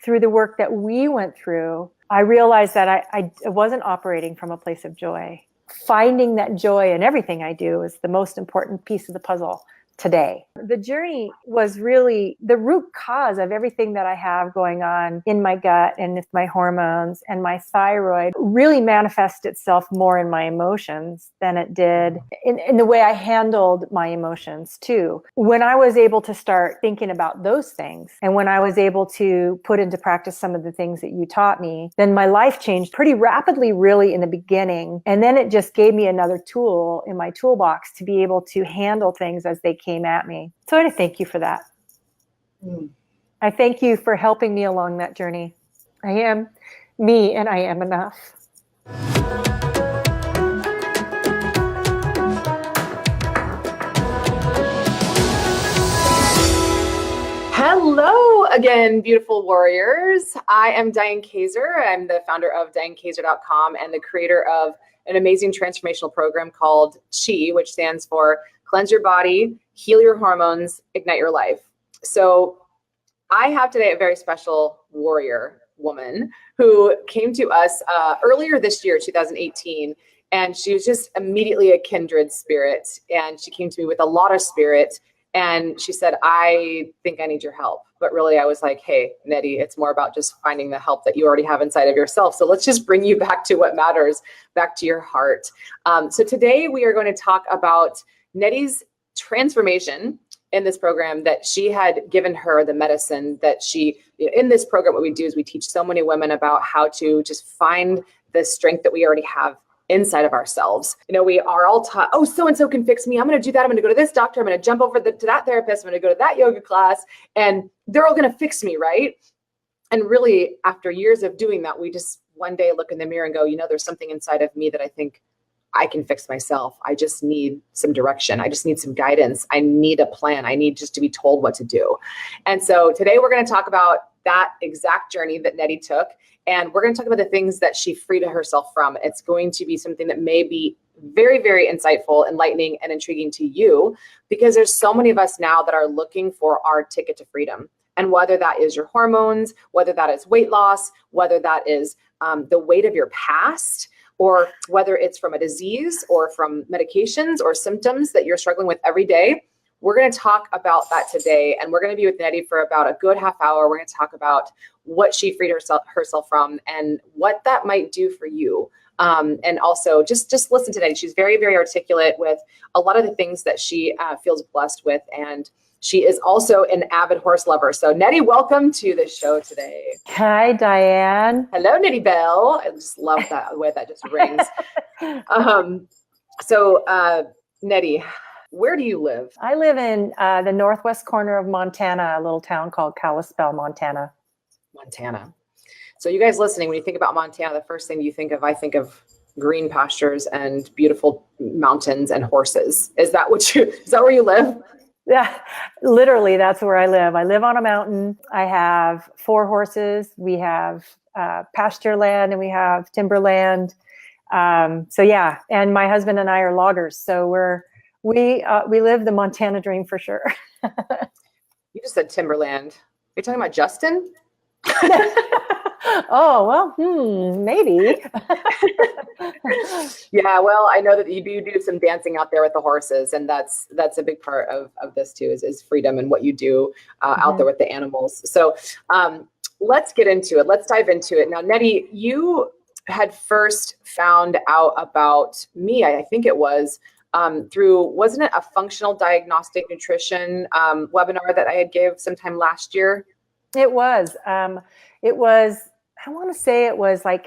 through the work that we went through, I realized that I wasn't operating from a place of joy. Finding that joy in everything I do is the most important piece of the puzzle today. The journey was really the root cause of everything that I have going on in my gut and with my hormones, and my thyroid really manifests itself more in my emotions than it did in the way I handled my emotions too. When I was able to start thinking about those things, and when I was able to put into practice some of the things that you taught me, then my life changed pretty rapidly, really, in the beginning. And then it just gave me another tool in my toolbox to be able to handle things as they came at me. So I thank you for that. I thank you for helping me along that journey. I am me, and I am enough. Hello again, beautiful warriors. I am Diane Kaiser. I'm the founder of DianeKaiser.com and the creator of an amazing transformational program called CHI, which stands for Cleanse Your Body, Heal Your Hormones, Ignite Your Life. So I have today a very special warrior woman who came to us earlier this year, 2018, and she was just immediately a kindred spirit. And she came to me with a lot of spirit. And she said, I think I need your help. But really, I was like, hey, Nettie, it's more about just finding the help that you already have inside of yourself. So let's just bring you back to what matters, back to your heart. So today we are going to talk about Nettie's transformation in this program, that she had given her the medicine that in this program, what we do is we teach so many women about how to just find the strength that we already have inside of ourselves. We are all taught, oh, so-and-so can fix me. I'm going to do that. I'm going to go to this doctor. I'm going to jump over to that therapist. I'm going to go to that yoga class, and they're all going to fix me, right? And really, after years of doing that, we just one day look in the mirror and go, there's something inside of me that I think I can fix myself. I just need some direction. I just need some guidance. I need a plan. I need just to be told what to do. And so today we're going to talk about that exact journey that Nettie took. And we're going to talk about the things that she freed herself from. It's going to be something that may be very, very insightful, enlightening, and intriguing to you, because there's so many of us now that are looking for our ticket to freedom. And whether that is your hormones, whether that is weight loss, whether that is the weight of your past, or whether it's from a disease or from medications or symptoms that you're struggling with every day, we're going to talk about that today. And we're going to be with Nettie for about a good half hour. We're going to talk about what she freed herself from and what that might do for you. And also just listen to Nettie. She's very, very articulate with a lot of the things that she feels blessed with. And she is also an avid horse lover. So Nettie, welcome to the show today. Hi, Diane. Hello, Nettie Bell. I just love that, the way that just rings. So Nettie, where do you live? I live in the northwest corner of Montana, a little town called Kalispell, Montana. Montana. So you guys listening, when you think about Montana, the first thing you think of, I think of green pastures and beautiful mountains and horses. Is that where you live? Yeah, literally, that's where I live. I live on a mountain. I have 4 horses. We have pasture land and we have timberland. So yeah, and my husband and I are loggers. So we live the Montana dream for sure. You just said timberland. Are you talking about Justin? Oh, well, maybe. Yeah, well, I know that you do some dancing out there with the horses, and that's a big part of this too, is freedom and what you do out there with the animals. So let's get into it. Let's dive into it. Now, Nettie, you had first found out about me, I think it was, through, wasn't it a functional diagnostic nutrition webinar that I had gave sometime last year? It was, I want to say it was like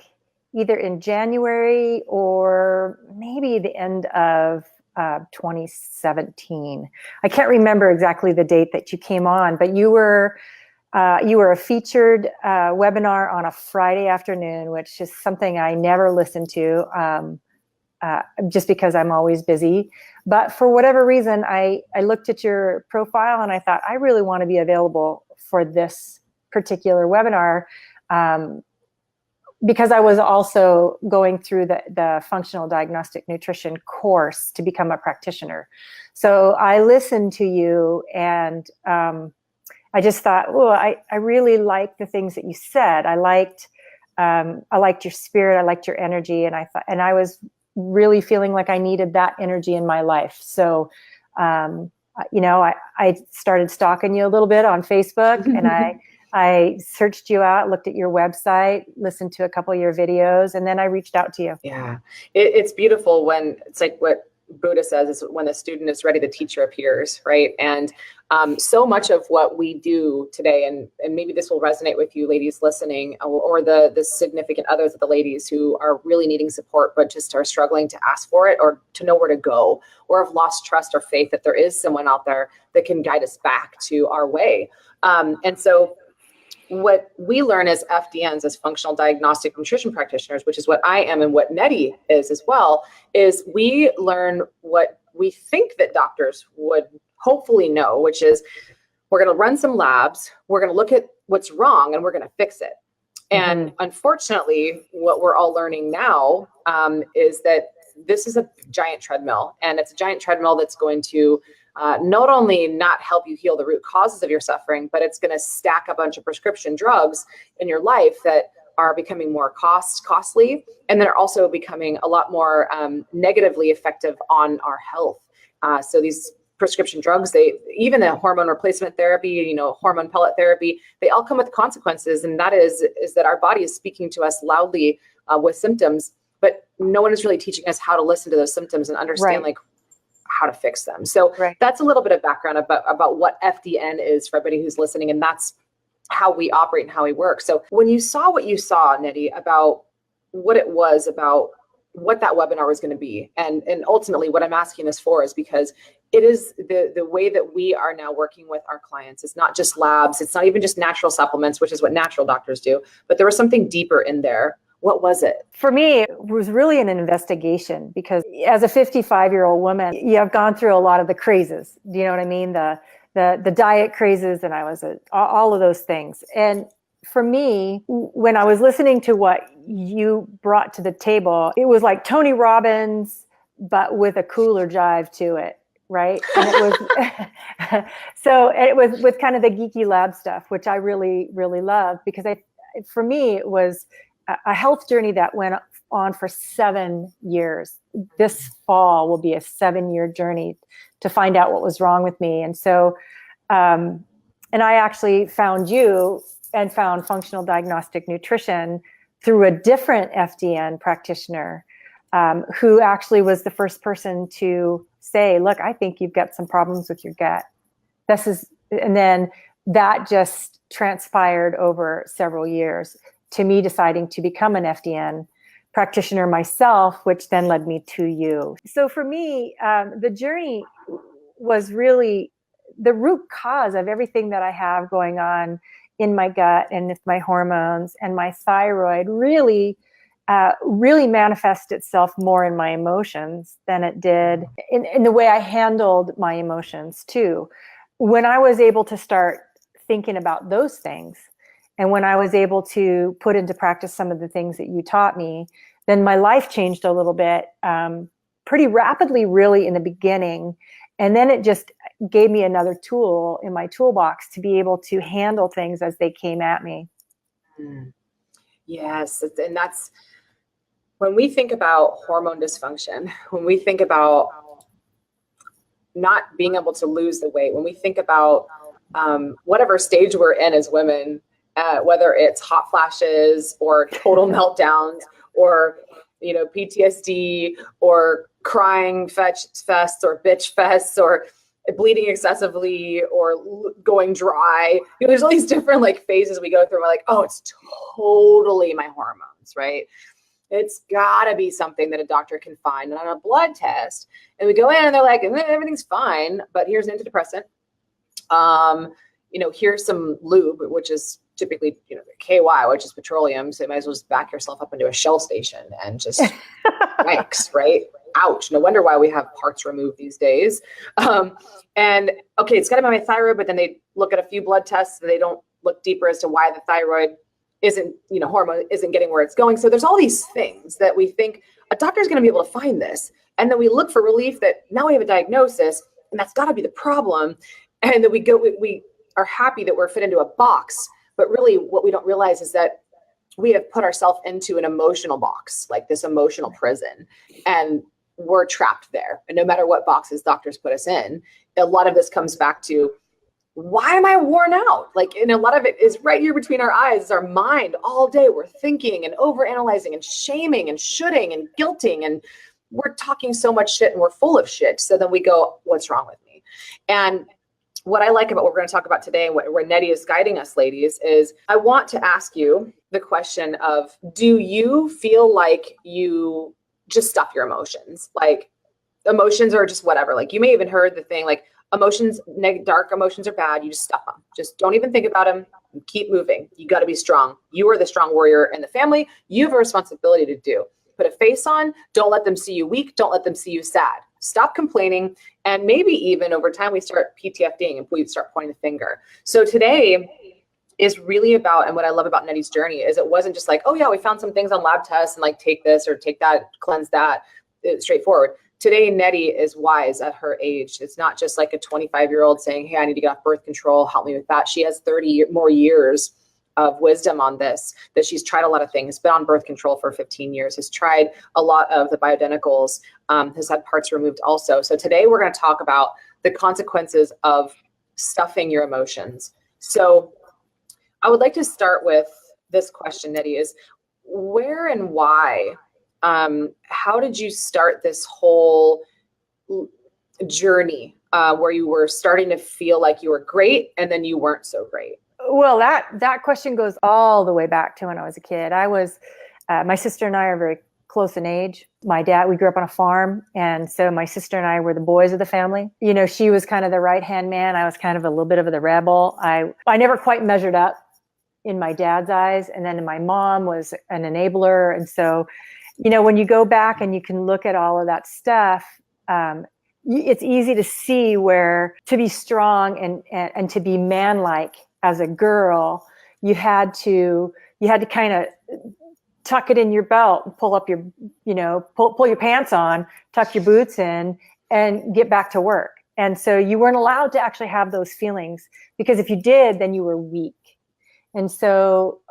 either in January or maybe the end of 2017. I can't remember exactly the date that you came on, but you were a featured webinar on a Friday afternoon, which is something I never listen to just because I'm always busy. But for whatever reason, I looked at your profile and I thought, I really want to be available for this particular webinar. Because I was also going through the functional diagnostic nutrition course to become a practitioner. So I listened to you and I just thought, oh, I really liked the things that you said. I liked your spirit. I liked your energy. And I was really feeling like I needed that energy in my life. So, I started stalking you a little bit on Facebook, and I searched you out, looked at your website, listened to a couple of your videos, and then I reached out to you. Yeah. It's beautiful when it's like what Buddha says is when the student is ready, the teacher appears, right? And so much of what we do today, and maybe this will resonate with you ladies listening, or the significant others of the ladies who are really needing support, but just are struggling to ask for it or to know where to go, or have lost trust or faith that there is someone out there that can guide us back to our way. And so what we learn as FDNs, as functional diagnostic nutrition practitioners, which is what I am and what Nettie is as well, is we learn what we think that doctors would hopefully know, which is we're going to run some labs, we're going to look at what's wrong, and we're going to fix it. And unfortunately, what we're all learning now is that this is a giant treadmill, and it's a giant treadmill that's going to not only not help you heal the root causes of your suffering, but it's going to stack a bunch of prescription drugs in your life that are becoming more costly, and then are also becoming a lot more negatively effective on our health. So these prescription drugs, even the hormone replacement therapy, hormone pellet therapy, they all come with consequences, and that is that our body is speaking to us loudly with symptoms, but no one is really teaching us how to listen to those symptoms and understand how to fix them. So that's a little bit of background about what FDN is for everybody who's listening, and that's how we operate and how we work. So when you saw what you saw, Nettie, about what it was, about what that webinar was going to be, and ultimately what I'm asking this for is because it is the way that we are now working with our clients. It's not just labs. It's not even just natural supplements, which is what natural doctors do, but there was something deeper in there. What was it? For me, it was really an investigation, because as a 55-year-old woman, you have gone through a lot of the crazes. Do you know what I mean? The diet crazes, and I was all of those things. And for me, when I was listening to what you brought to the table, it was like Tony Robbins, but with a cooler jive to it, right? And it was so it was with kind of the geeky lab stuff, which I really, really love, because for me, it was a health journey that went on for 7 years. This fall will be a 7-year journey to find out what was wrong with me. And so, and I actually found you and found functional diagnostic nutrition through a different FDN practitioner, who actually was the first person to say, look, I think you've got some problems with your gut. And then that just transpired over several years to me deciding to become an FDN practitioner myself, which then led me to you. So for me, the journey was really the root cause of everything that I have going on in my gut and with my hormones and my thyroid really manifest itself more in my emotions than it did in the way I handled my emotions too. When I was able to start thinking about those things, and when I was able to put into practice some of the things that you taught me, then my life changed a little bit, pretty rapidly, really, in the beginning. And then it just gave me another tool in my toolbox to be able to handle things as they came at me. Yes. And that's when we think about hormone dysfunction, when we think about not being able to lose the weight, when we think about whatever stage we're in as women, whether it's hot flashes or total meltdowns or, PTSD or crying fests or bitch fests or bleeding excessively or going dry. There's all these different phases we go through. And we're like, oh, it's totally my hormones, right? It's gotta be something that a doctor can find on a blood test. And we go in and they're like, everything's fine, but here's an antidepressant. Here's some lube, which is typically, KY, which is petroleum. So you might as well just back yourself up into a Shell station and just thanks, right? Ouch. No wonder why we have parts removed these days. And okay, it's got to be my thyroid, but then they look at a few blood tests and they don't look deeper as to why the thyroid isn't, hormone isn't getting where it's going. So there's all these things that we think a doctor is going to be able to find this. And then we look for relief that now we have a diagnosis, and that's got to be the problem. And then we are happy that we're fit into a box. But really what we don't realize is that we have put ourselves into an emotional box, like this emotional prison, and we're trapped there. And no matter what boxes doctors put us in, a lot of this comes back to, why am I worn out? Like, and a lot of it is right here between our eyes, is our mind all day. We're thinking and overanalyzing and shaming and shoulding and guilting, and we're talking so much shit and we're full of shit. So then we go, what's wrong with me? And what I like about what we're going to talk about today, and where Nettie is guiding us, ladies, is I want to ask you the question of, do you feel like you just stuff your emotions? Like, emotions are just whatever. Like, you may even heard the thing, like, emotions, dark emotions are bad. You just stuff them. Just don't even think about them. Keep moving. You got to be strong. You are the strong warrior in the family. You have a responsibility to do. Put a face on. Don't let them see you weak. Don't let them see you sad. Stop complaining. And maybe even over time, we start PTFDing and we start pointing the finger. So today is really about, and what I love about Nettie's journey is it wasn't just like, oh yeah, we found some things on lab tests and like take this or take that, cleanse that. It's straightforward. Today, Nettie is wise at her age. It's not just like a 25-year-old saying, hey, I need to get off birth control. Help me with that. She has 30 more years of wisdom on this, that she's tried a lot of things, been on birth control for 15 years, has tried a lot of the bioidenticals, has had parts removed also. So today we're going to talk about the consequences of stuffing your emotions. So I would like to start with this question, Nettie, is where and why, how did you start this whole journey where you were starting to feel like you were great and then you weren't so great? Well, that question goes all the way back to when I was a kid. My sister and I are very close in age. My dad, we grew up on a farm. And so my sister and I were the boys of the family. You know, she was kind of the right-hand man. I was kind of a little bit of the rebel. I never quite measured up in my dad's eyes. And then my mom was an enabler. And so, you know, when you go back and you can look at all of that stuff, it's easy to see where to be strong and to be manlike as a girl, you had to kind of tuck it in your belt, pull up your, you know, pull your pants on, tuck your boots in, and get back to work. And so you weren't allowed to actually have those feelings, because if you did, then you were weak. And so,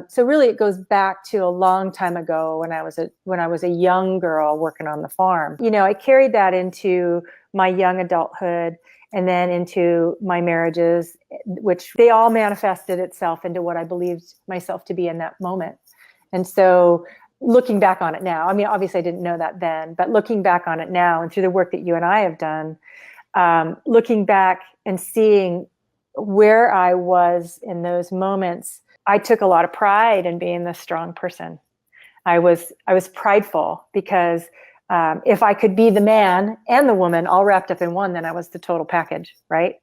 so really, it goes back to a long time ago when I was a young girl working on the farm. You know, I carried that into my young adulthood, and then into my marriages, which they all manifested itself into what I believed myself to be in that moment. And so looking back on it now, I mean, obviously I didn't know that then, but looking back on it now and through the work that you and I have done, looking back and seeing where I was in those moments, I took a lot of pride in being the strong person. I was prideful because if I could be the man and the woman all wrapped up in one, then I was the total package, right?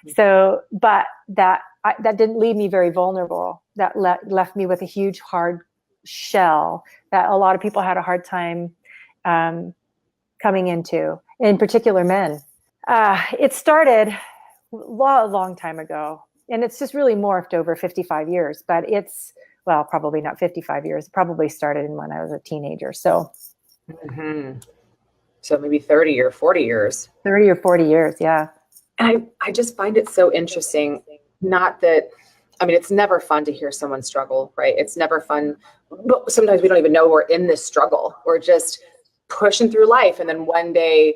Mm-hmm. So, but that didn't leave me very vulnerable. That left me with a huge hard shell that a lot of people had a hard time coming into, in particular men. It started a long time ago, and it's just really morphed over 55 years, but well, probably not 55 years. It probably started when I was a teenager. So. Mm-hmm. So maybe 30 or 40 years. 30 or 40 years, yeah. And I just find it so interesting. Not that, I mean, it's never fun to hear someone struggle, right? It's never fun. But sometimes we don't even know we're in this struggle. We're just pushing through life. And then one day,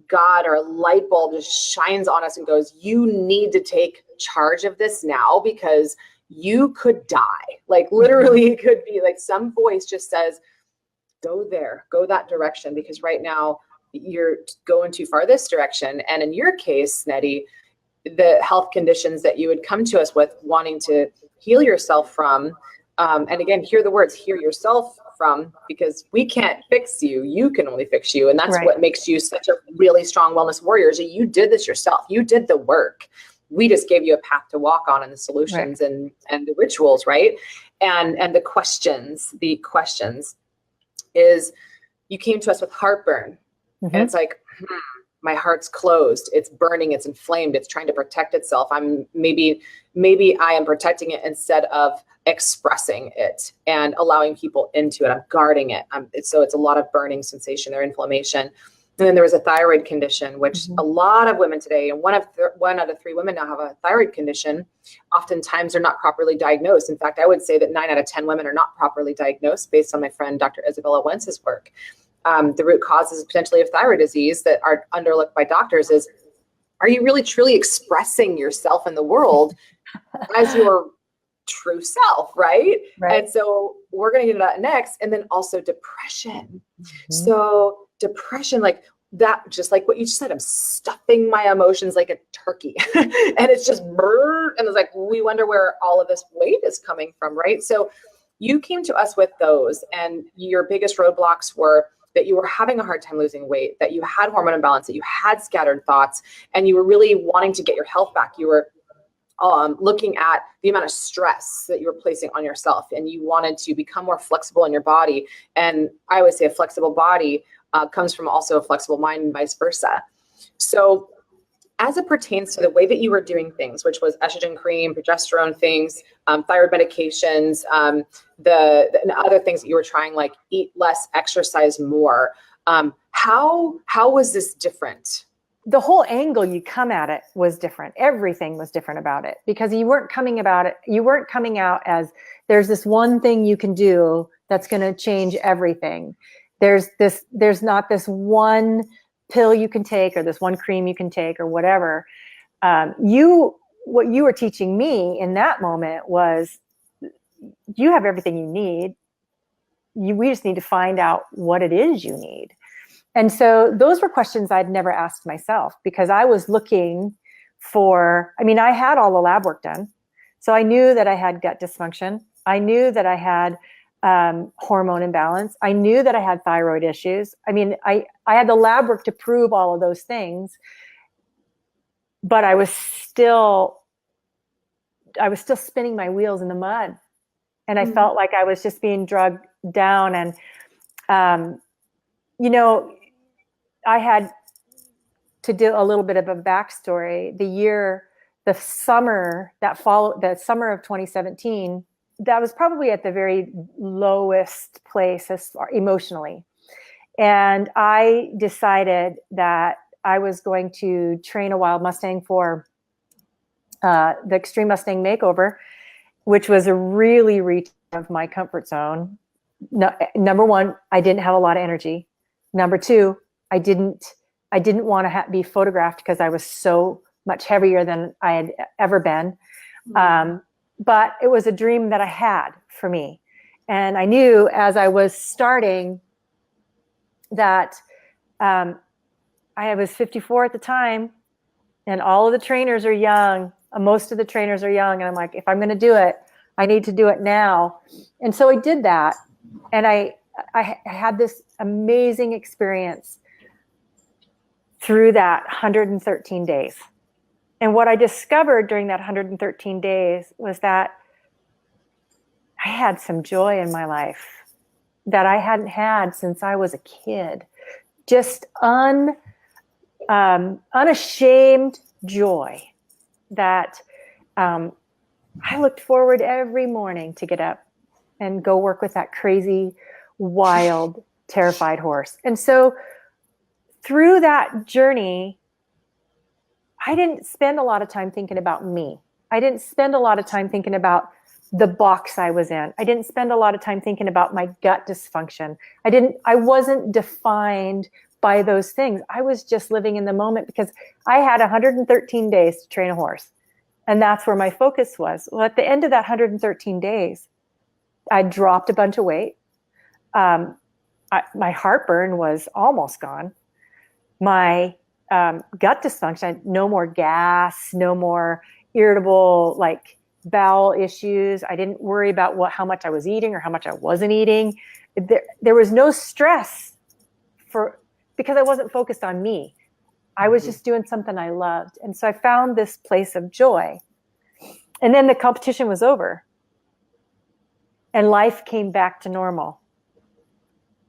God or a light bulb just shines on us and goes, you need to take charge of this now, because you could die. Like, literally, it could be like some voice just says, go there, go that direction, because right now you're going too far this direction. And in your case, Nettie, the health conditions that you would come to us with, wanting to heal yourself from, and again, hear the words, heal yourself from, because we can't fix you, you can only fix you. And that's right. What makes you such a really strong wellness warrior, is that you did this yourself. You did the work. We just gave you a path to walk on, and the solutions, right, and the rituals, right? And the questions is, you came to us with heartburn, mm-hmm, and it's like, my heart's closed, it's burning, it's inflamed, it's trying to protect itself. Maybe I am protecting it instead of expressing it and allowing people into it. I'm guarding it. So it's a lot of burning sensation or inflammation. And then there was a thyroid condition, which Mm-hmm. a lot of women today, and one out of 3 women now have a thyroid condition. Oftentimes they're not properly diagnosed. In fact, I would say that 9 out of 10 women are not properly diagnosed based on my friend, Dr. Isabella Wentz's work. The root causes potentially of thyroid disease that are underlooked by doctors is, are you really truly expressing yourself in the world as your true self, right? Right. And so we're going to get into that next. And then also depression. Mm-hmm. So depression, like that, just like what you just said, I'm stuffing my emotions like a turkey and it's just brrr, and it's like, we wonder where all of this weight is coming from, right? So you came to us with those, and your biggest roadblocks were that you were having a hard time losing weight, that you had hormone imbalance, that you had scattered thoughts, and you were really wanting to get your health back. You were looking at the amount of stress that you were placing on yourself, and you wanted to become more flexible in your body. And I always say a flexible body comes from also a flexible mind, and vice versa. So as it pertains to the way that you were doing things, which was estrogen cream, progesterone things, thyroid medications, and other things that you were trying, like eat less, exercise more, how was this different? The whole angle you come at it was different. Everything was different about it, because you weren't coming out as there's this one thing you can do that's going to change everything. There's not this one pill you can take, or this one cream you can take, or whatever. What you were teaching me in that moment was, you have everything you need. We just need to find out what it is you need. And so those were questions I'd never asked myself, because I was looking for, I had all the lab work done. So I knew that I had gut dysfunction. I knew that I had hormone imbalance. I knew that I had thyroid issues. I had the lab work to prove all of those things, but I was still spinning my wheels in the mud. And I felt like I was just being drugged down. And, I had to do a little bit of a backstory. The summer of 2017, that was probably at the very lowest place emotionally. And I decided that I was going to train a wild Mustang for the Extreme Mustang Makeover, which was a really reach of my comfort zone. No, number one, I didn't have a lot of energy. Number two, I didn't want to be photographed because I was so much heavier than I had ever been. But it was a dream that I had for me. And I knew as I was starting that I was 54 at the time, and all of the trainers are young. Most of the trainers are young. And I'm like, if I'm going to do it, I need to do it now. And so I did that. And I had this amazing experience through that 113 days. And what I discovered during that 113 days was that I had some joy in my life that I hadn't had since I was a kid. Just unashamed joy that I looked forward every morning to get up and go work with that crazy, wild, terrified horse. And so through that journey, I didn't spend a lot of time thinking about me. I didn't spend a lot of time thinking about the box I was in. I didn't spend a lot of time thinking about my gut dysfunction. I wasn't defined by those things. I was just living in the moment because I had 113 days to train a horse. And that's where my focus was. Well, at the end of that 113 days, I dropped a bunch of weight. My heartburn was almost gone. My gut dysfunction, no more gas, no more irritable, bowel issues. I didn't worry about how much I was eating or how much I wasn't eating. There was no stress because I wasn't focused on me. I was just doing something I loved. And so I found this place of joy. And then the competition was over. And life came back to normal.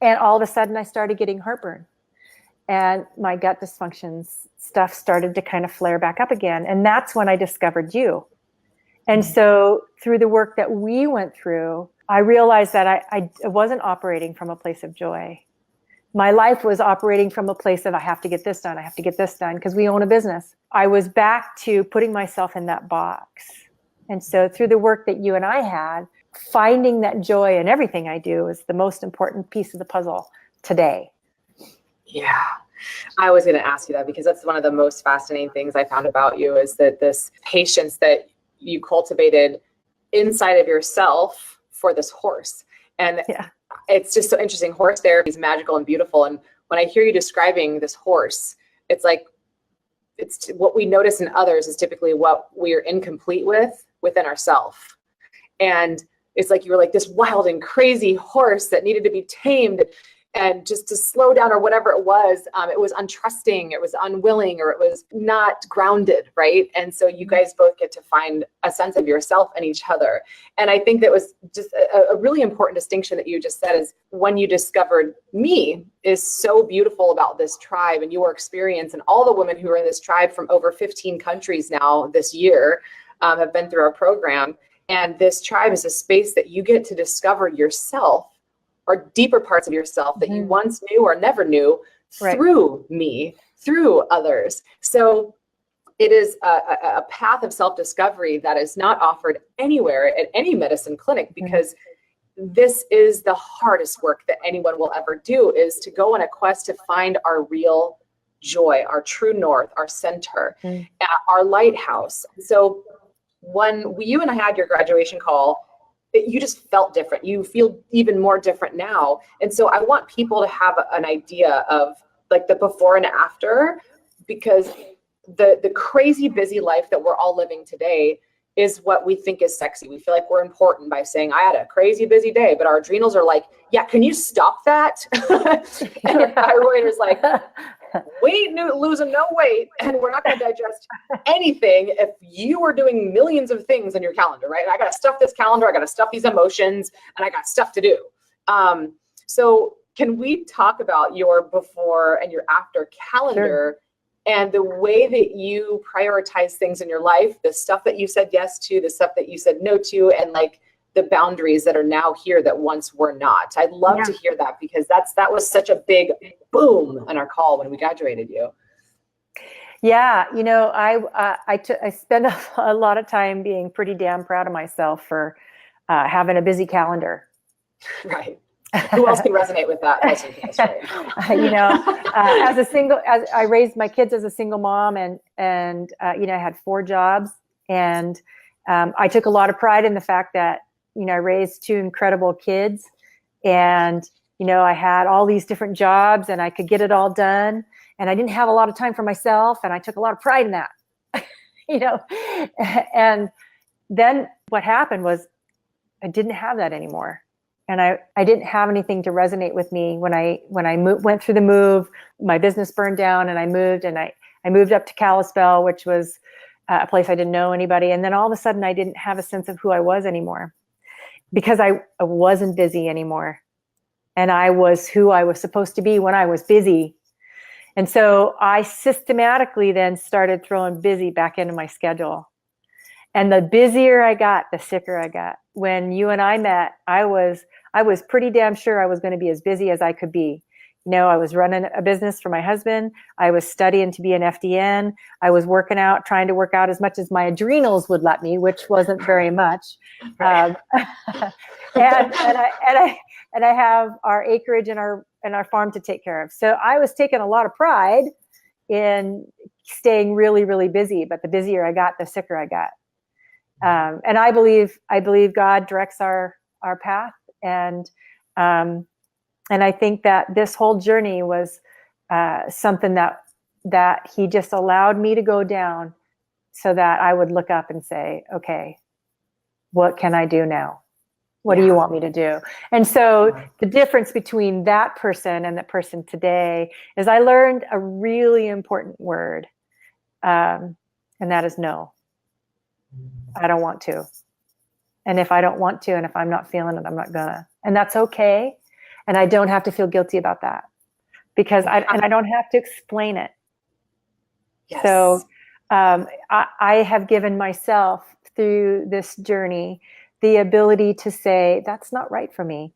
And all of a sudden I started getting heartburn. And my gut dysfunction stuff started to kind of flare back up again. And that's when I discovered you. And so through the work that we went through, I realized that I wasn't operating from a place of joy, My life was operating from a place of I have to get this done. I have to get this done because we own a business. I was back to putting myself in that box. And so through the work that you and I had, finding that joy in everything I do is the most important piece of the puzzle today. Yeah. I was going to ask you that because that's one of the most fascinating things I found about you is that this patience that you cultivated inside of yourself for this horse. And it's just so interesting. Horse therapy is magical and beautiful. And when I hear you describing this horse, it's like, it's what we notice in others is typically what we're incomplete with within ourselves. And it's like, you were like this wild and crazy horse that needed to be tamed and just to slow down or whatever it was untrusting, it was unwilling, or it was not grounded, right? And so you guys both get to find a sense of yourself and each other. And I think that was just a really important distinction that you just said is when you discovered me is so beautiful about this tribe and your experience and all the women who are in this tribe from over 15 countries now this year have been through our program. And this tribe is a space that you get to discover yourself or deeper parts of yourself that you once knew or never knew through me, through others. So it is a path of self-discovery that is not offered anywhere at any medicine clinic because this is the hardest work that anyone will ever do is to go on a quest to find our real joy, our true north, our center, our lighthouse. So when you and I had your graduation call, you just felt different. You feel even more different now. And so I want people to have an idea of like the before and after, because the crazy busy life that we're all living today is what we think is sexy. We feel like we're important by saying, I had a crazy busy day, but our adrenals are like, yeah, can you stop that? And our thyroid is like, losing no weight, and we're not going to digest anything if you are doing millions of things on your calendar, right? I got to stuff this calendar, I got to stuff these emotions, and I got stuff to do. So can we talk about your before and your after calendar and the way that you prioritize things in your life, the stuff that you said yes to, the stuff that you said no to, and like the boundaries that are now here that once were not? I'd love to hear that because that was such a big boom on our call when we graduated you. Yeah, you know, I spend a lot of time being pretty damn proud of myself for having a busy calendar. Right. Who else can resonate with that? You know, as I raised my kids as a single mom, and you know, I had 4 jobs, and I took a lot of pride in the fact that, you know, I raised 2 incredible kids, and you know, I had all these different jobs, and I could get it all done, and I didn't have a lot of time for myself, and I took a lot of pride in that, you know. And then what happened was I didn't have that anymore. And I didn't have anything to resonate with me when I went through the move. My business burned down, and I moved up to Kalispell, which was a place I didn't know anybody. And then all of a sudden, I didn't have a sense of who I was anymore because I wasn't busy anymore, and I was who I was supposed to be when I was busy. And so I systematically then started throwing busy back into my schedule. And the busier I got, the sicker I got. When you and I met, I was pretty damn sure I was going to be as busy as I could be. You know, I was running a business for my husband. I was studying to be an FDN. I was working out, trying to work out as much as my adrenals would let me, which wasn't very much. And I have our acreage and our farm to take care of. So I was taking a lot of pride in staying really, really busy. But the busier I got, the sicker I got. And I believe God directs our path, and I think that this whole journey was something that He just allowed me to go down, so that I would look up and say, "Okay, what can I do now? What do you want me to do?" And so the difference between that person and the person today is I learned a really important word, and that is no. I don't want to. And if I don't want to, and if I'm not feeling it, I'm not gonna. And that's okay. And I don't have to feel guilty about that because I don't have to explain it. Yes. So I have given myself through this journey the ability to say, that's not right for me.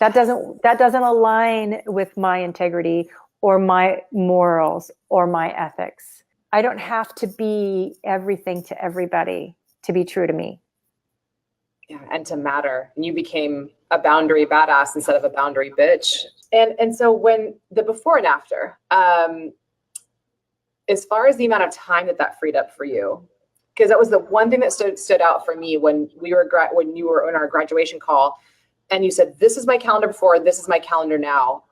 That doesn't align with my integrity or my morals or my ethics. I don't have to be everything to everybody to be true to me. Yeah, and to matter. And you became a boundary badass instead of a boundary bitch. And so when the before and after, as far as the amount of time that freed up for you, because that was the one thing that stood out for me when you were in our graduation call, and you said, this is my calendar before, this is my calendar now.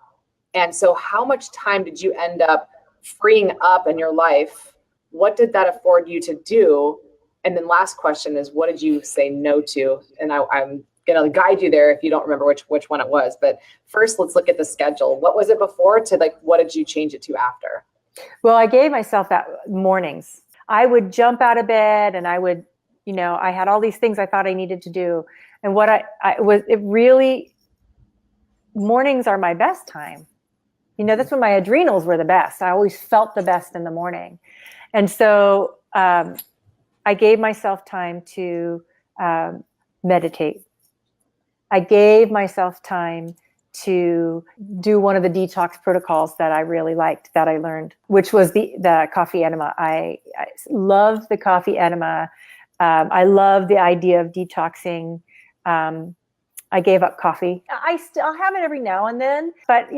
And so how much time did you end up freeing up in your life? What did that afford you to do? And then last question is, what did you say no to? And I'm going to guide you there if you don't remember which one it was. But first, let's look at the schedule. What was it before to like, what did you change it to after? Well, I gave myself that mornings. I would jump out of bed and I would, I had all these things I thought I needed to do. And what mornings are my best time. That's when my adrenals were the best. I always felt the best in the morning. And so I gave myself time to meditate. I gave myself time to do one of the detox protocols that I really liked, that I learned, which was the coffee enema. I love the coffee enema. I love the idea of detoxing. I gave up coffee. I'll have it every now and then, but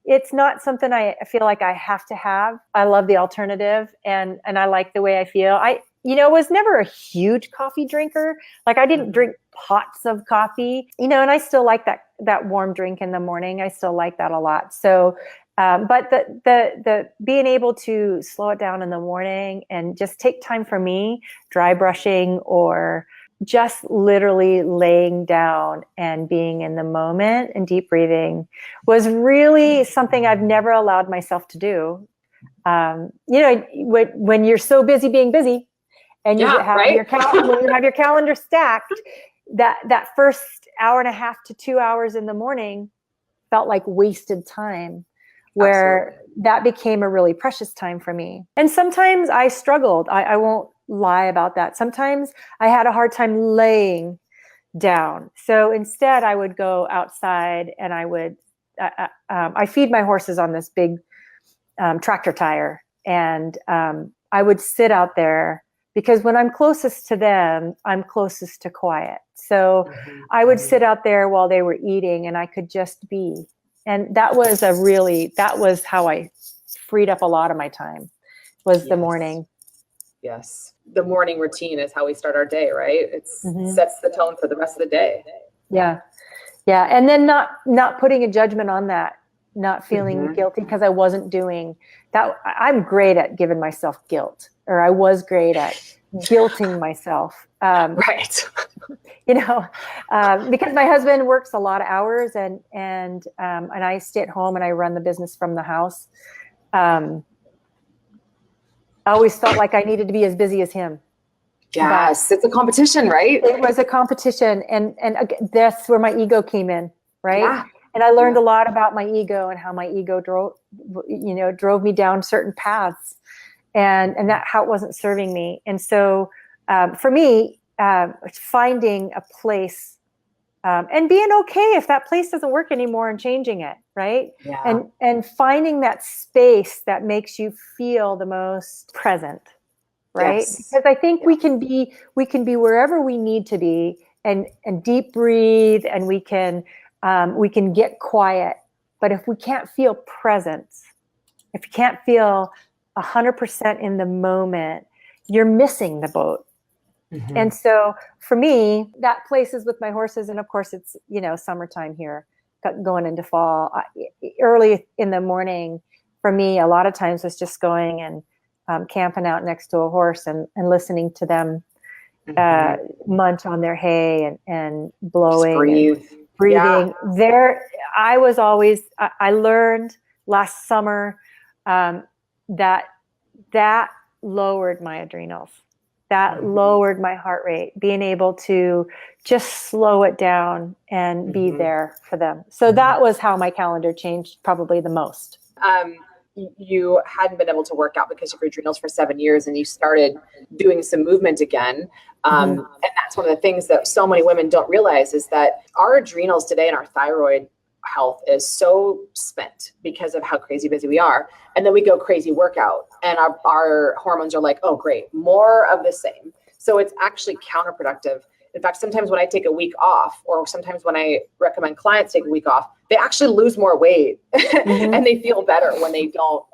it's not something I feel like I have to have. I love the alternative, and I like the way I feel. I was never a huge coffee drinker. Like I didn't drink pots of coffee, and I still like that warm drink in the morning. I still like that a lot. So, but the being able to slow it down in the morning and just take time for me, dry brushing or just literally laying down and being in the moment and deep breathing was really something I've never allowed myself to do. When you're so busy being busy, and you have right? when you have your calendar stacked, that first hour and a half to 2 hours in the morning felt like wasted time, where Absolutely. That became a really precious time for me. And sometimes I struggled. I won't lie about that. Sometimes I had a hard time laying down. So instead I would go outside and I would, I feed my horses on this big tractor tire. And I would sit out there, because when I'm closest to them, I'm closest to quiet. So I would sit out there while they were eating and I could just be. And that was how I freed up a lot of my time, was the morning. Yes. The morning routine is how we start our day, right? It sets the tone for the rest of the day. Yeah. Yeah. And then not putting a judgment on that, not feeling guilty because I wasn't doing that. I'm great at giving myself guilt, or I was great at guilting myself. Right. Because my husband works a lot of hours and I stay at home and I run the business from the house. I always felt like I needed to be as busy as him. Yes, it's a competition, right? It was a competition, and that's where my ego came in, right? Yeah. And I learned a lot about my ego and how my ego drove me down certain paths, and that how it wasn't serving me. And so, for me, finding a place and being okay if that place doesn't work anymore and changing it, right? Yeah. And finding that space that makes you feel the most present, right? Yes. Because I think we can be wherever we need to be and deep breathe, and we can get quiet. But if we can't feel presence, if you can't feel 100% in the moment, you're missing the boat. And so for me, that place is with my horses. And of course it's, summertime here, going into fall. Early in the morning for me, a lot of times was just going and camping out next to a horse and listening to them munch on their hay and blowing and breathing. There, I learned last summer that lowered my adrenals. That lowered my heart rate, being able to just slow it down and be there for them. So that was how my calendar changed probably the most. You hadn't been able to work out because of your adrenals for 7 years, and you started doing some movement again. And that's one of the things that so many women don't realize, is that our adrenals today and our thyroid health is so spent because of how crazy busy we are. And then we go crazy workout and our hormones are like, oh, great, more of the same. So it's actually counterproductive. In fact, sometimes when I take a week off, or sometimes when I recommend clients take a week off, they actually lose more weight and they feel better when they don't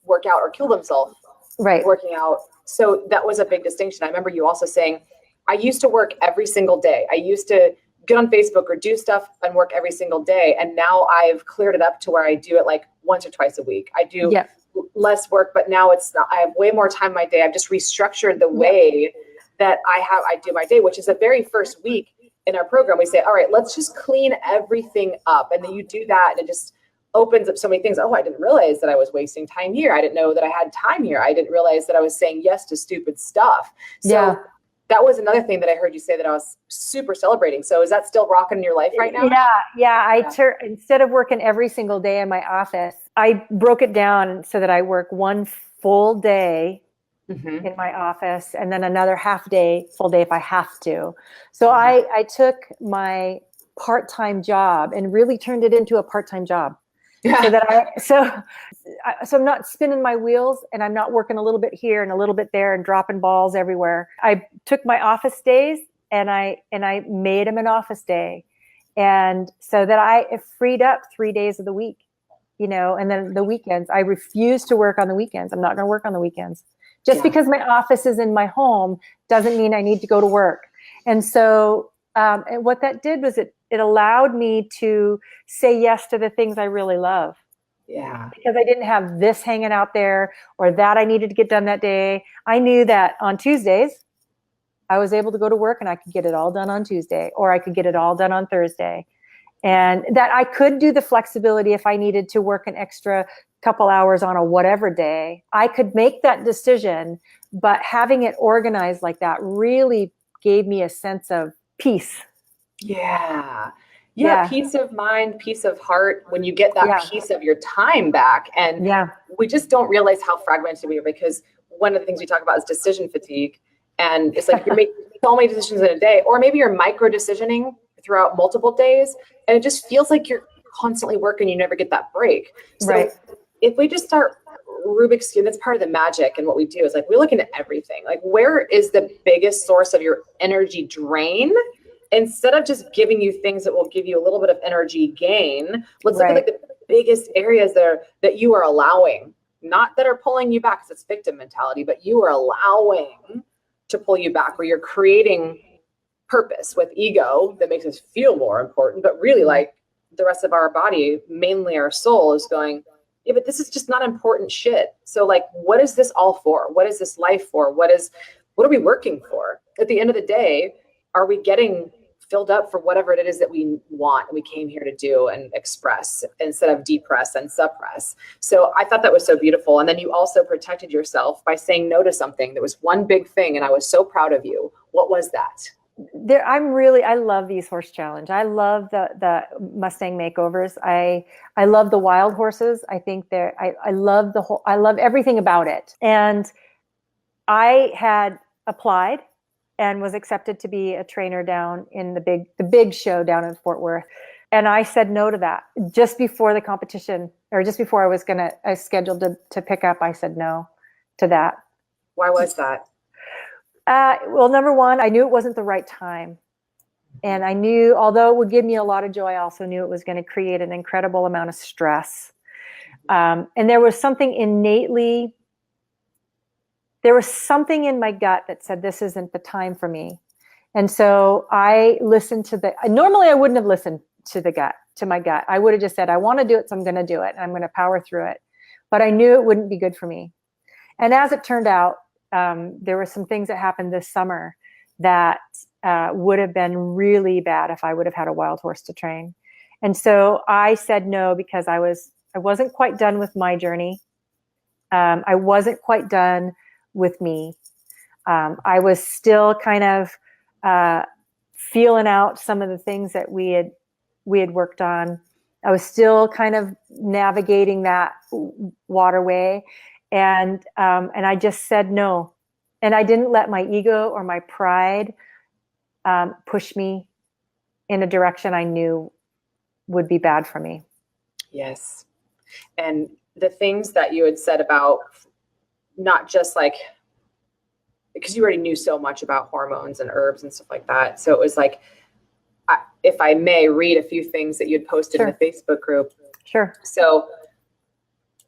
work out or kill themselves working out. So that was a big distinction. I remember you also saying, I used to work every single day. I used to get on Facebook or do stuff and work every single day. And now I've cleared it up to where I do it like once or twice a week. I do less work, but now it's not, I have way more time in my day. I've just restructured the way that I do my day, which is the very first week in our program. We say, all right, let's just clean everything up. And then you do that and it just opens up so many things. Oh, I didn't realize that I was wasting time here. I didn't know that I had time here. I didn't realize that I was saying yes to stupid stuff. So that was another thing that I heard you say that I was super celebrating. So is that still rocking in your life right now? Yeah. Instead of working every single day in my office, I broke it down so that I work one full day in my office and then another full day if I have to. So I took my part-time job and really turned it into a part-time job. So I'm not spinning my wheels and I'm not working a little bit here and a little bit there and dropping balls everywhere. I took my office days and I made them an office day. And so that I freed up 3 days of the week, and then the weekends, I refuse to work on the weekends. I'm not going to work on the weekends. Just because my office is in my home doesn't mean I need to go to work. And so and what that did was it allowed me to say yes to the things I really love. Yeah. Because I didn't have this hanging out there or that I needed to get done that day. I knew that on Tuesdays, I was able to go to work and I could get it all done on Tuesday, or I could get it all done on Thursday. And that I could do the flexibility if I needed to work an extra couple hours on a whatever day. I could make that decision, but having it organized like that really gave me a sense of peace. Yeah. Peace of mind, peace of heart, when you get that piece of your time back. And we just don't realize how fragmented we are, because one of the things we talk about is decision fatigue. And it's like you're making so many decisions in a day, or maybe you're micro decisioning throughout multiple days. And it just feels like you're constantly working, you never get that break. So if we just start Rubik's Cube, that's part of the magic. And what we do is like, we're looking at everything. Like, where is the biggest source of your energy drain? Instead of just giving you things that will give you a little bit of energy gain, let's look at like the biggest areas that you are allowing, not that are pulling you back, because it's victim mentality, but you are allowing to pull you back, where you're creating purpose with ego that makes us feel more important. But really, like, the rest of our body, mainly our soul, is going, yeah, but this is just not important shit. So like, what is this all for? What is this life for? What are we working for? At the end of the day, are we getting filled up for whatever it is that we want and we came here to do and express, instead of depress and suppress? So I thought that was so beautiful. And then you also protected yourself by saying no to something. There was one big thing, and I was so proud of you. What was that? I love these horse challenge. I love the Mustang Makeovers. I love the wild horses. I think I love everything about it. And I had applied and was accepted to be a trainer down in the big show down in Fort Worth. And I said no to that just before the competition, or just before I was scheduled to pick up. I said no to that. Why was that? Well, number one, I knew it wasn't the right time. And I knew, although it would give me a lot of joy, I also knew it was going to create an incredible amount of stress. And there was something in my gut that said, this isn't the time for me. And so I listened normally I wouldn't have listened to my gut. I would have just said, I want to do it, so I'm going to do it. And I'm going to power through it. But I knew it wouldn't be good for me. And as it turned out, there were some things that happened this summer that would have been really bad if I would have had a wild horse to train. And so I said no, because I wasn't quite done with my journey. I wasn't quite done with me. I was still kind of feeling out some of the things that we had worked on. I was still kind of navigating that waterway. And I just said no. And I didn't let my ego or my pride push me in a direction I knew would be bad for me. Yes. And the things that you had said about not just like, because you already knew so much about hormones and herbs and stuff like that. So it was like, if I may read a few things that you had posted in the Facebook group. Sure. So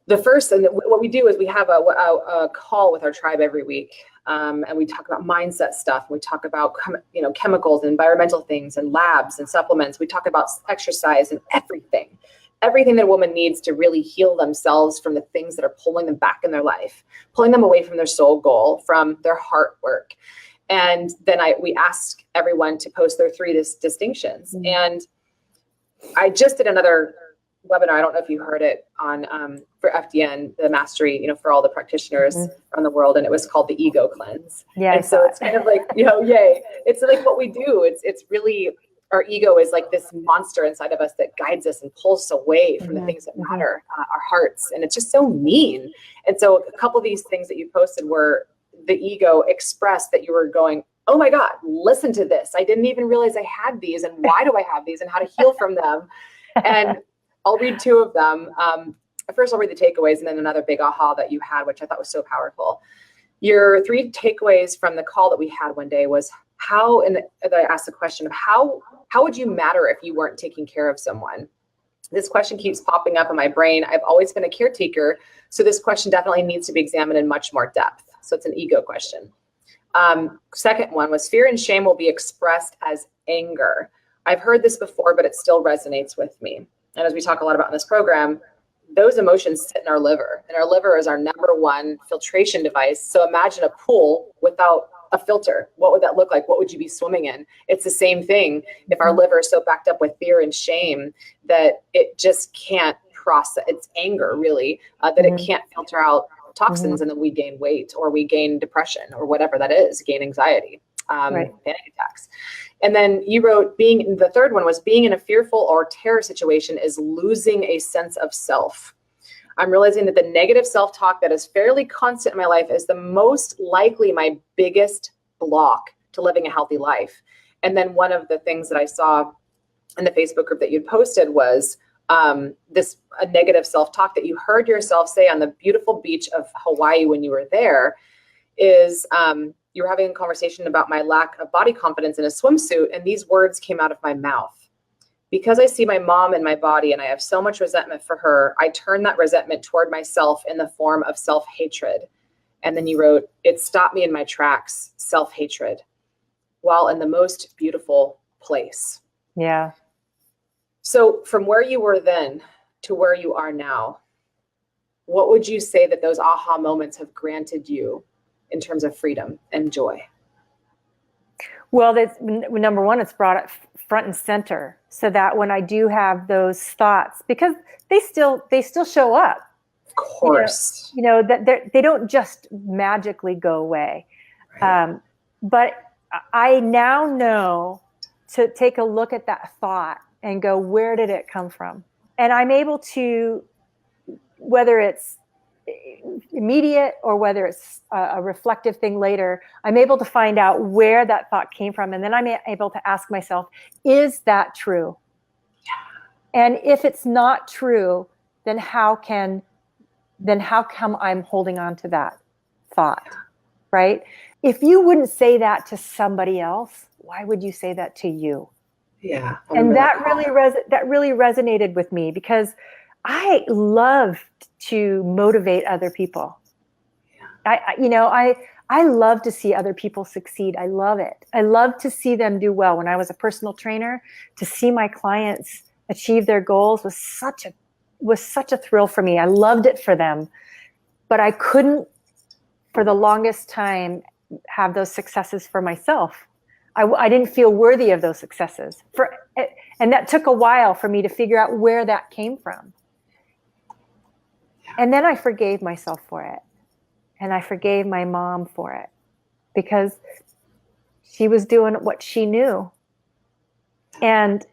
the first, and what we do is we have a call with our tribe every week. And we talk about mindset stuff. We talk about, chemicals and environmental things and labs and supplements. We talk about exercise and everything that a woman needs to really heal themselves from the things that are pulling them back in their life, pulling them away from their soul goal, from their heart work. And then we ask everyone to post their 3 distinctions. Mm-hmm. And I just did another webinar. I don't know if you heard it on for FDN, the mastery, for all the practitioners around the world. And it was called the Ego Cleanse. Yeah. And so it's kind of like, yay. It's like what we do. It's really, our ego is like this monster inside of us that guides us and pulls us away from the things that matter, our hearts. And it's just so mean. And so a couple of these things that you posted were the ego expressed that you were going, oh my God, listen to this. I didn't even realize I had these, and why do I have these, and how to heal from them. And I'll read 2 of them. First, I'll read the takeaways, and then another big aha that you had, which I thought was so powerful. Your 3 takeaways from the call that we had one day was how, and I asked the question of how would you matter if you weren't taking care of someone? This question keeps popping up in my brain. I've always been a caretaker, so this question definitely needs to be examined in much more depth. So it's an ego question. Second one was fear and shame will be expressed as anger. I've heard this before, but it still resonates with me. And as we talk a lot about in this program, those emotions sit in our liver, and our liver is our #1 filtration device. So imagine a pool without a filter. What would that look like? What would you be swimming in? It's the same thing. If our liver is so backed up with fear and shame that it just can't process, it's anger really, that it can't filter out toxins, and then we gain weight, or we gain depression, or whatever that is, gain anxiety, panic attacks. And then you wrote, the third one was being in a fearful or terror situation is losing a sense of self. I'm realizing that the negative self-talk that is fairly constant in my life is the most likely my biggest block to living a healthy life. And then one of the things that I saw in the Facebook group that you'd posted was a negative self-talk that you heard yourself say on the beautiful beach of Hawaii when you were there is you were having a conversation about my lack of body confidence in a swimsuit, and these words came out of my mouth. Because I see my mom in my body and I have so much resentment for her, I turn that resentment toward myself in the form of self-hatred. And then you wrote, it stopped me in my tracks, self-hatred, while in the most beautiful place. Yeah. So from where you were then to where you are now, what would you say that those aha moments have granted you in terms of freedom and joy? Well, that's #1, it's brought it front and center so that when I do have those thoughts, because they still show up. Of course. That they don't just magically go away. Right. But I now know to take a look at that thought and go, where did it come from? And I'm able to, whether it's immediate or whether it's a reflective thing later, I'm able to find out where that thought came from. And then I'm able to ask myself, is that true? Yeah. And if it's not true, then how come I'm holding on to that thought, right? If you wouldn't say that to somebody else, why would you say that to you? Yeah. And that really resonated with me because I love to motivate other people. I love to see other people succeed. I love it. I love to see them do well. When I was a personal trainer, to see my clients achieve their goals was such a thrill for me. I loved it for them, but I couldn't, for the longest time, have those successes for myself. I didn't feel worthy of those successes, and that took a while for me to figure out where that came from. And then I forgave myself for it. And I forgave my mom for it because she was doing what she knew. And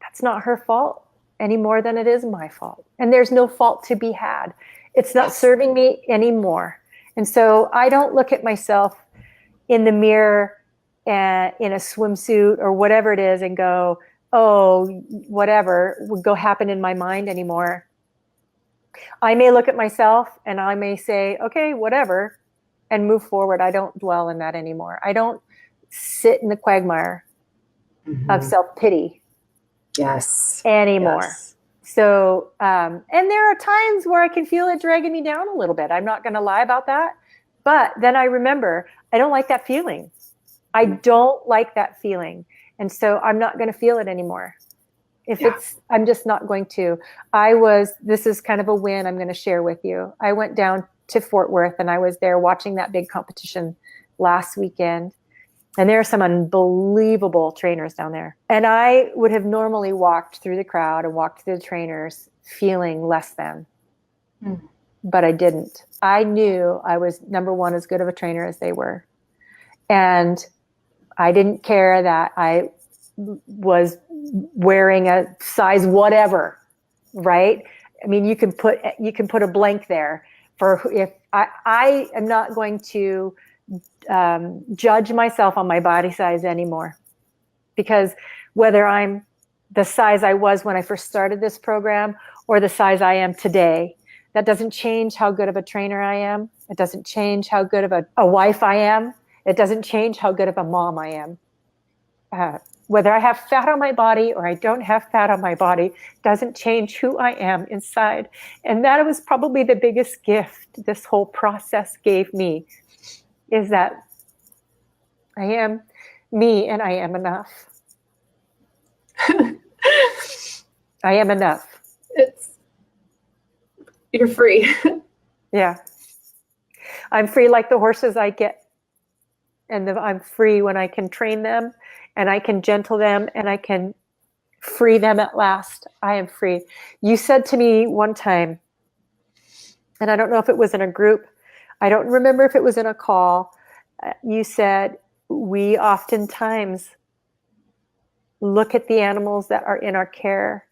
that's not her fault any more than it is my fault. And there's no fault to be had. It's not serving me anymore. And so I don't look at myself in the mirror in a swimsuit or whatever it is and go, oh, whatever would go happen in my mind anymore. I may look at myself and I may say, okay, whatever, and move forward. I don't dwell in that anymore. I don't sit in the quagmire of self-pity anymore. Yes. So, and there are times where I can feel it dragging me down a little bit. I'm not going to lie about that. But then I remember, I don't like that feeling. I don't like that feeling. And so I'm not going to feel it anymore. I'm just not going to. This is kind of a win I'm going to share with you. I went down to Fort Worth and I was there watching that big competition last weekend. And there are some unbelievable trainers down there. And I would have normally walked through the crowd and walked through the trainers feeling less than. But I didn't. I knew I was, number one, as good of a trainer as they were. And I didn't care that I was wearing a size whatever, right? I mean, you can put a blank there for if I am not going to judge myself on my body size anymore, because whether I'm the size I was when I first started this program or the size I am today, that doesn't change how good of a trainer I am. It doesn't change how good of a wife I am. It doesn't change how good of a mom I am. Whether I have fat on my body or I don't have fat on my body doesn't change who I am inside. And that was probably the biggest gift this whole process gave me, is that I am me and I am enough. I am enough. You're free. Yeah. I'm free like the horses I get. And I'm free when I can train them and I can gentle them and I can free them at last. I am free. You said to me one time, and I don't know if it was in a group, I don't remember if it was in a call, you said, we oftentimes look at the animals that are in our care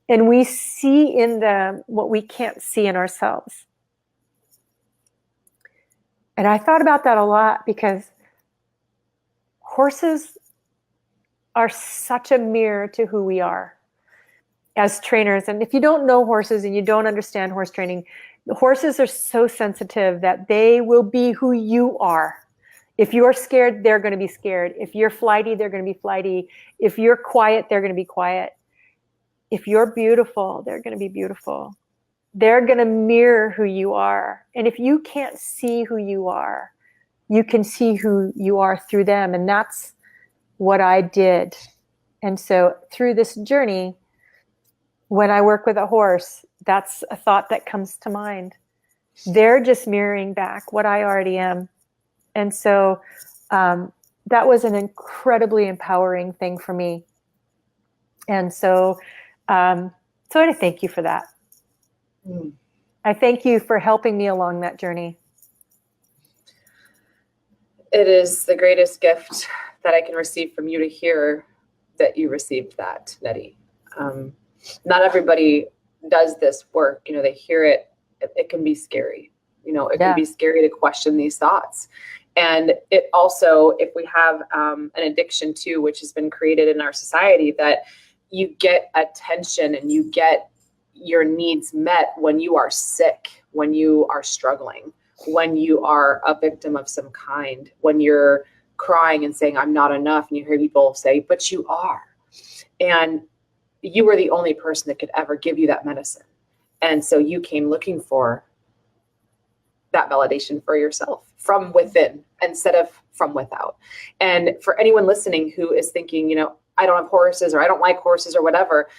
and we see in them what we can't see in ourselves. And I thought about that a lot because horses are such a mirror to who we are as trainers. And if you don't know horses and you don't understand horse training, horses are so sensitive that they will be who you are. If you're scared, they're going to be scared. If you're flighty, they're going to be flighty. If you're quiet, they're going to be quiet. If you're beautiful, they're going to be beautiful. They're going to mirror who you are. And if you can't see who you are, you can see who you are through them. And that's what I did. And so through this journey, when I work with a horse, that's a thought that comes to mind. They're just mirroring back what I already am. And so that was an incredibly empowering thing for me. And so I thank you for that. I thank you for helping me along that journey. It is the greatest gift that I can receive from you to hear that you received that, Nettie. Not everybody does this work. You know, they hear it. It can be scary. You know, it can be scary to question these thoughts. And it also, if we have an addiction too, which has been created in our society, that you get attention and you get your needs met when you are sick, when you are struggling, when you are a victim of some kind, when you're crying and saying, I'm not enough. And you hear people say, but you are. And you were the only person that could ever give you that medicine. And so you came looking for that validation for yourself from within instead of from without. And for anyone listening who is thinking, you know, I don't have horses or I don't like horses or whatever,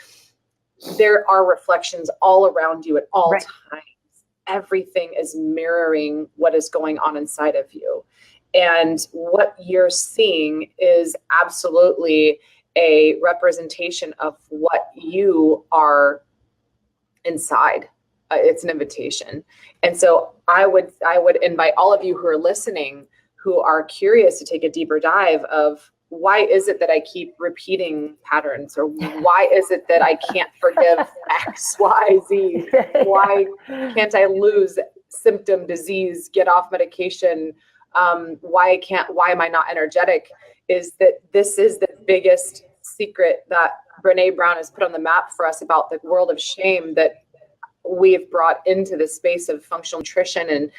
there are reflections all around you at all times. Everything is mirroring what is going on inside of you. And what you're seeing is absolutely a representation of what you are inside. It's an invitation. And so I would invite all of you who are listening, who are curious to take a deeper dive of, why is it that I keep repeating patterns? Or why is it that I can't forgive X, Y, Z? Why can't I lose symptom, disease, get off medication? Why am I not energetic? Is that this is the biggest secret that Brene Brown has put on the map for us about the world of shame that we've brought into the space of functional nutrition and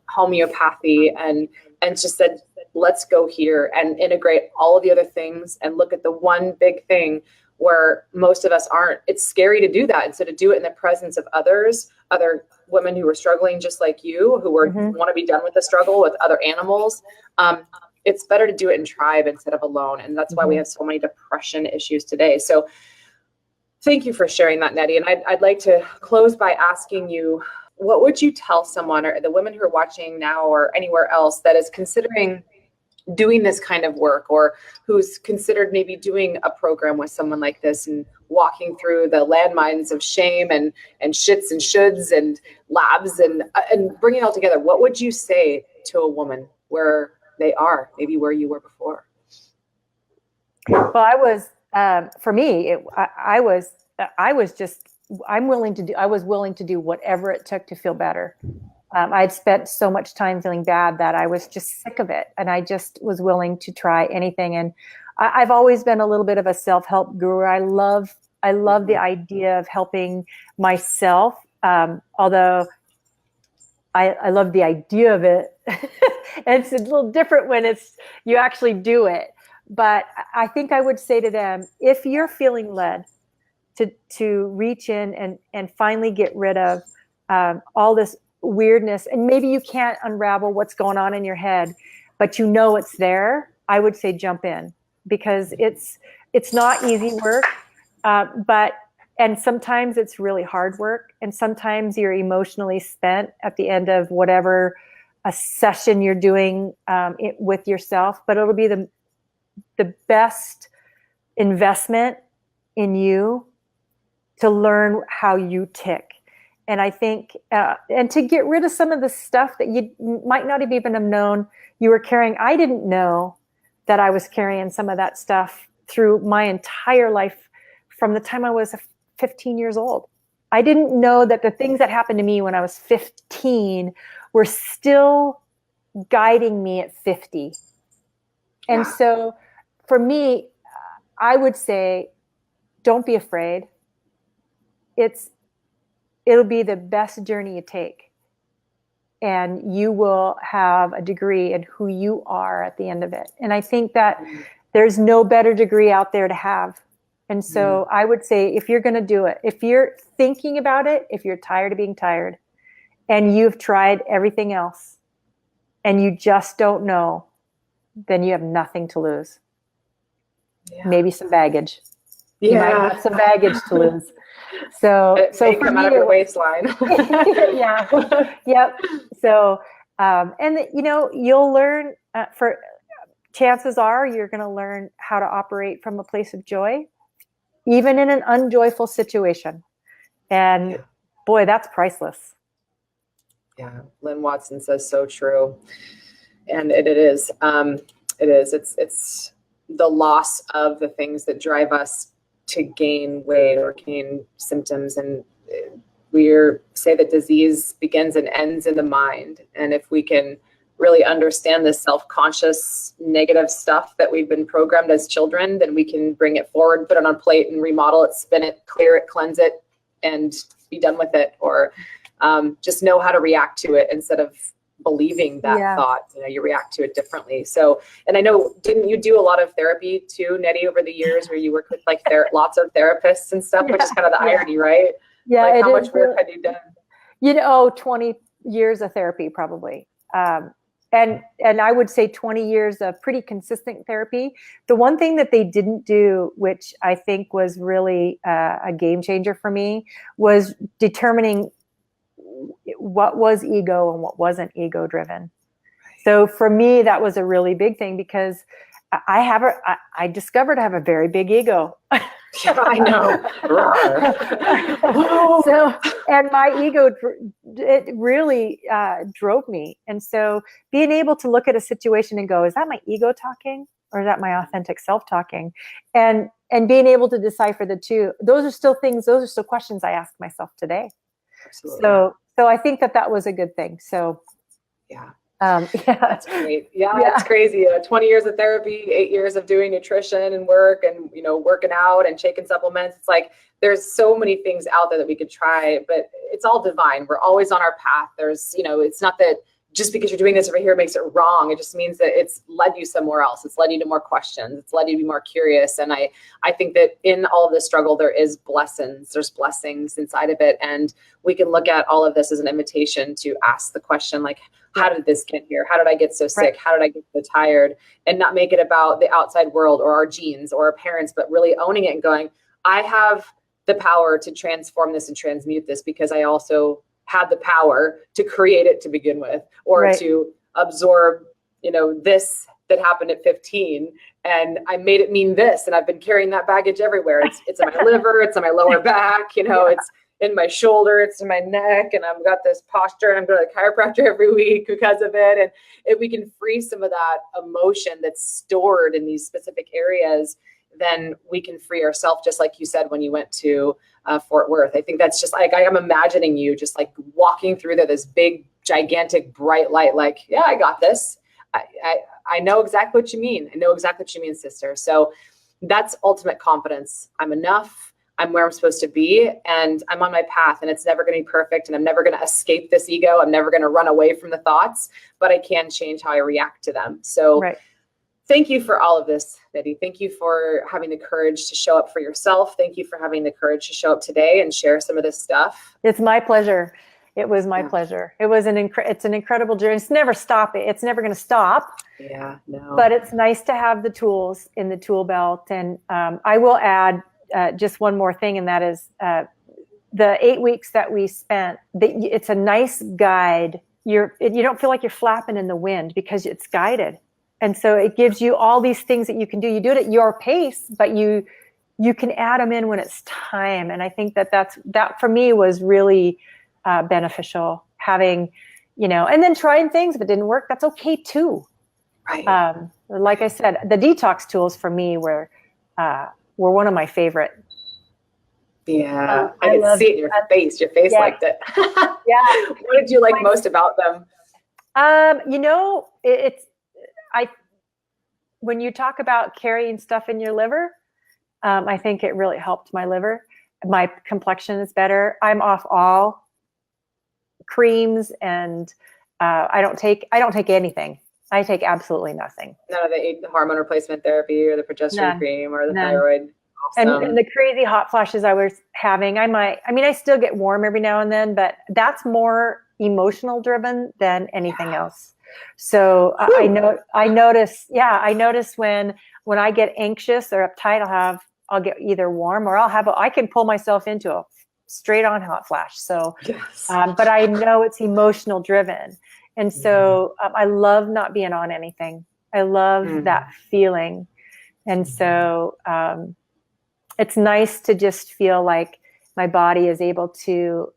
homeopathy, and just said, let's go here and integrate all of the other things and look at the one big thing where most of us aren't. It's scary to do that. And so to do it in the presence of others, other women who are struggling just like you, who want to be done with the struggle, with other animals, it's better to do it in tribe instead of alone. And that's why we have so many depression issues today. So thank you for sharing that, Nettie. And I'd like to close by asking you, what would you tell someone, or the women who are watching now or anywhere else, that is considering doing this kind of work, or who's considered maybe doing a program with someone like this and walking through the landmines of shame and shits and shoulds and labs and bringing it all together? What would you say to a woman where they are, maybe where you were before? Well, I was willing to do whatever it took to feel better. I'd spent so much time feeling bad that I was just sick of it. And I just was willing to try anything. And I've always been a little bit of a self-help guru. I love the idea of helping myself. Although I love the idea of it. And it's a little different when you actually do it. But I think I would say to them, if you're feeling led to reach in and finally get rid of all this weirdness, and maybe you can't unravel what's going on in your head, but you know it's there, I would say jump in, because it's not easy work, and sometimes it's really hard work, and sometimes you're emotionally spent at the end of whatever a session you're doing with yourself, but it'll be the best investment in you to learn how you tick. And I think, and to get rid of some of the stuff that you might not have even have known you were carrying. I didn't know that I was carrying some of that stuff through my entire life from the time I was 15 years old. I didn't know that the things that happened to me when I was 15 were still guiding me at 50. And so for me, I would say, don't be afraid. It'll be the best journey you take, and you will have a degree in who you are at the end of it. And I think that there's no better degree out there to have. And so I would say, if you're going to do it, if you're thinking about it, if you're tired of being tired and you've tried everything else and you just don't know, then you have nothing to lose. Maybe some baggage. You might have some baggage to lose. So come out of your waistline. Yep. So, and you'll learn, chances are you're going to learn how to operate from a place of joy, even in an unjoyful situation. And boy, that's priceless. Yeah. Lynne Watson says so true. And it is. It's the loss of the things that drive us to gain weight or gain symptoms. And we say that disease begins and ends in the mind. And if we can really understand this self-conscious negative stuff that we've been programmed as children, then we can bring it forward, put it on a plate and remodel it, spin it, clear it, cleanse it, and be done with it. Or just know how to react to it instead of believing that thought. You react to it differently. So, and I know, didn't you do a lot of therapy too, Nettie, over the years, where you worked with lots of therapists and stuff, which is kind of the irony, right? Yeah. How much work had you done? 20 years of therapy probably. And I would say 20 years of pretty consistent therapy. The one thing that they didn't do, which I think was really a game changer for me, was determining what was ego and what wasn't ego driven. So for me, that was a really big thing, because I discovered I have a very big ego. I know. And my ego, it really drove me. And so being able to look at a situation and go, is that my ego talking, or is that my authentic self talking? And being able to decipher the two, those are still questions I ask myself today. Absolutely. So I think that was a good thing. So yeah. Yeah. That's great. Yeah, it's crazy. 20 years of therapy, 8 years of doing nutrition and work and, working out and taking supplements. It's like, there's so many things out there that we could try, but it's all divine. We're always on our path. There's, it's not that just because you're doing this over here makes it wrong. It just means that it's led you somewhere else. It's led you to more questions. It's led you to be more curious. And I think that in all of this struggle, there is blessings. There's blessings inside of it. And we can look at all of this as an invitation to ask the question, like, how did this get here? How did I get so sick? Right. How did I get so tired? And not make it about the outside world or our genes or our parents, but really owning it and going, I have the power to transform this and transmute this because I also had the power to create it to begin with, or to absorb, this that happened at 15. And I made it mean this. And I've been carrying that baggage everywhere. It's in my liver, it's in my lower back, it's in my shoulder, it's in my neck. And I've got this posture and I'm going to the chiropractor every week because of it. And if we can free some of that emotion that's stored in these specific areas, then we can free ourselves, just like you said, when you went to Fort Worth. I think that's just like, I'm imagining you just like walking through there, this big, gigantic, bright light, like, yeah, I got this. I know exactly what you mean. I know exactly what you mean, sister. So that's ultimate confidence. I'm enough. I'm where I'm supposed to be, and I'm on my path, and it's never going to be perfect. And I'm never going to escape this ego. I'm never going to run away from the thoughts, but I can change how I react to them. So thank you for all of this, Nettie. Thank you for having the courage to show up for yourself. Thank you for having the courage to show up today and share some of this stuff. It's my pleasure. It was my pleasure. It was it's an incredible journey. It's never stopping. It's never going to stop. Yeah, no. But it's nice to have the tools in the tool belt. And I will add just one more thing, and that is the 8 weeks that we spent. It's a nice guide. You don't feel like you're flapping in the wind because it's guided. And so it gives you all these things that you can do. You do it at your pace, but you can add them in when it's time. And I think that for me was really beneficial, having, and then trying things. If it didn't work, that's okay too. Right. Like I said, the detox tools for me were one of my favorite. Yeah. I could see it in your face. Your face liked it. Yeah. What did you like most about them? When you talk about carrying stuff in your liver, I think it really helped my liver. My complexion is better. I'm off all creams, and I don't take anything. I take absolutely nothing. None of the hormone replacement therapy or the progesterone cream or the thyroid. Awesome. And the crazy hot flashes I was having, I still get warm every now and then, but that's more emotional driven than anything else. So I notice when I get anxious or uptight, I'll get either warm or I can pull myself into a straight on hot flash. So, but I know it's emotional driven. And so I love not being on anything. I love that feeling. And so it's nice to just feel like my body is able to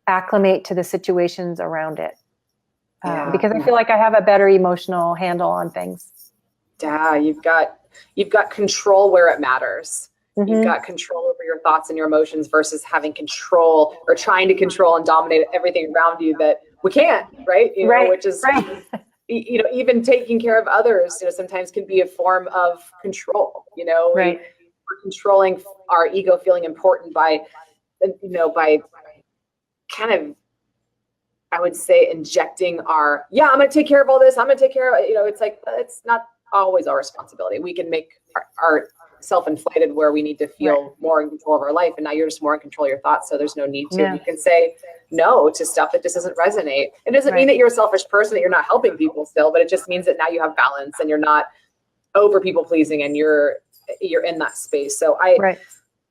acclimate to the situations around it. Because I feel like I have a better emotional handle on things. Yeah, you've got control where it matters. Mm-hmm. You've got control over your thoughts and your emotions versus having control or trying to control and dominate everything around you that we can't, right? Which is, even taking care of others, sometimes can be a form of control, We're controlling our ego feeling important by kind of, I would say, injecting I'm going to take care of all this. I'm going to take care of, it's like, it's not always our responsibility. We can make our self-inflated where we need to feel more in control of our life. And now you're just more in control of your thoughts. So there's no need to, you can say no to stuff that just doesn't resonate. It doesn't mean that you're a selfish person, that you're not helping people still, but it just means that now you have balance and you're not over people pleasing and you're in that space. So I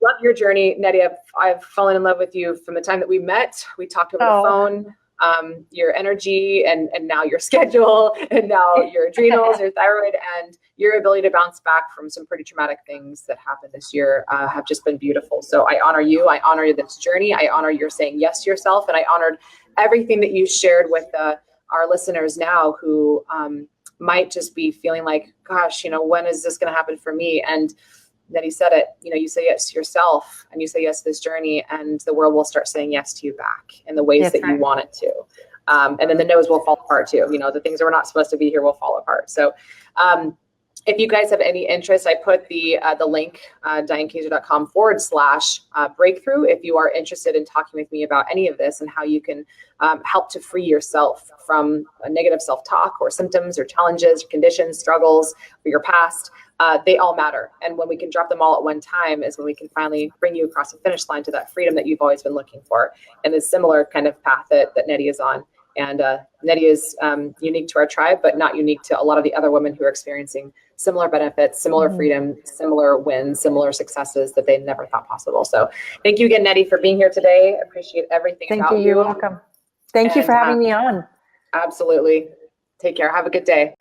love your journey, Nettie. I've fallen in love with you from the time that we met. We talked over the phone. Your energy and now your schedule and now your adrenals, your thyroid, and your ability to bounce back from some pretty traumatic things that happened this year have just been beautiful. So I honor you. I honor this journey. I honor your saying yes to yourself. And I honored everything that you shared with our listeners now who might just be feeling like, gosh, when is this going to happen for me? And Nettie said it, you say yes to yourself and you say yes to this journey and the world will start saying yes to you back in the ways that you want it to. And then the no's will fall apart too. You know, the things that were not supposed to be here will fall apart. So if you guys have any interest, I put the link, dianekaiser.com/breakthrough. If you are interested in talking with me about any of this and how you can help to free yourself from a negative self-talk or symptoms or challenges or conditions, struggles for your past, they all matter. And when we can drop them all at one time is when we can finally bring you across the finish line to that freedom that you've always been looking for. And this similar kind of path that Nettie is on. And Nettie is unique to our tribe, but not unique to a lot of the other women who are experiencing similar benefits, similar freedom, similar wins, similar successes that they never thought possible. So thank you again, Nettie, for being here today. I appreciate everything about you. You're welcome. Thank you for having me on. Absolutely. Take care. Have a good day.